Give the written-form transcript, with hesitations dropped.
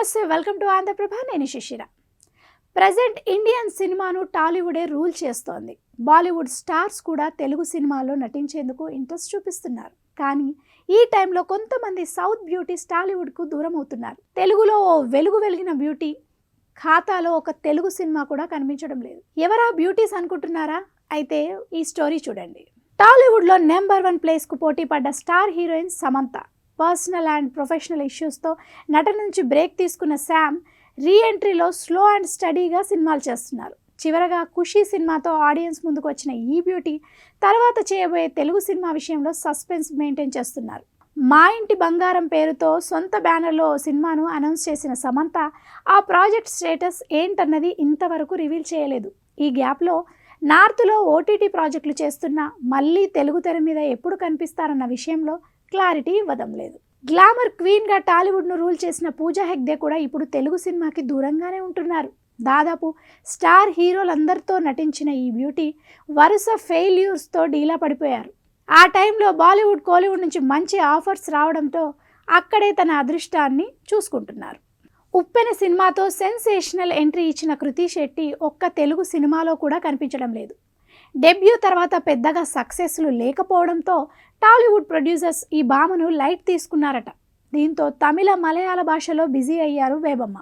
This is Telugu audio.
నమస్తే, వెల్కమ్ టు ఆంధ్రప్రభ. నేను శిశిర. ప్రజెంట్ ఇండియన్ సినిమాను టాలీవుడే రూల్ చేస్తోంది. బాలీవుడ్ స్టార్స్ కూడా తెలుగు సినిమాల్లో నటించేందుకు ఇంట్రెస్ట్ చూపిస్తున్నారు. కానీ ఈ టైంలో కొంతమంది సౌత్ బ్యూటీస్ టాలీవుడ్కు దూరం అవుతున్నారు. తెలుగులో ఓ వెలుగు వెలిగిన బ్యూటీ ఖాతాలో ఒక తెలుగు సినిమా కూడా కనిపించడం లేదు. ఎవరా బ్యూటీస్ అనుకుంటున్నారా? అయితే ఈ స్టోరీ చూడండి. టాలీవుడ్లో నెంబర్ 1 ప్లేస్కు పోటీ పడ్డ star heroine Samantha personal and professional ఇష్యూస్తో నటన నుంచి బ్రేక్ తీసుకున్న శామ్ రీఎంట్రీలో స్లో అండ్ స్టడీగా సినిమాలు చేస్తున్నారు. చివరగా ఖుషీ సినిమాతో ఆడియన్స్ ముందుకు వచ్చిన ఈ బ్యూటీ తర్వాత చేయబోయే తెలుగు సినిమా విషయంలో సస్పెన్స్ మెయింటైన్ చేస్తున్నారు. మా ఇంటి బంగారం పేరుతో సొంత బ్యానర్లో సినిమాను అనౌన్స్ చేసిన సమంత ఆ ప్రాజెక్ట్ స్టేటస్ ఏంటన్నది ఇంతవరకు రివీల్ చేయలేదు. ఈ గ్యాప్లో నార్త్లో ఓటీటీ ప్రాజెక్టులు చేస్తున్నా మళ్ళీ తెలుగు తెర మీద ఎప్పుడు కనిపిస్తారన్న విషయంలో క్లారిటీ ఇవ్వడం లేదు. గ్లామర్ క్వీన్గా టాలీవుడ్ను రూల్ చేసిన పూజా హెగ్డే కూడా ఇప్పుడు తెలుగు సినిమాకి దూరంగానే ఉంటున్నారు. దాదాపు స్టార్ హీరోలందరితో నటించిన ఈ బ్యూటీ వరుస ఫెయిల్యూర్స్తో డీలా పడిపోయారు. ఆ టైంలో బాలీవుడ్ కోలీవుడ్ నుంచి మంచి ఆఫర్స్ రావడంతో అక్కడే తన అదృష్టాన్ని చూసుకుంటున్నారు. ఉప్పెన సినిమాతో సెన్సేషనల్ ఎంట్రీ ఇచ్చిన కృతి శెట్టి ఒక్క తెలుగు సినిమాలో కూడా కనిపించడం లేదు. డెబ్యూ తర్వాత పెద్దగా సక్సెస్లు లేకపోవడంతో టాలీవుడ్ ప్రొడ్యూసర్స్ ఈ భామను లైట్ తీసుకున్నారట. దీంతో తమిళ, మలయాళ భాషలో బిజీ అయ్యారు వేబమ్మ.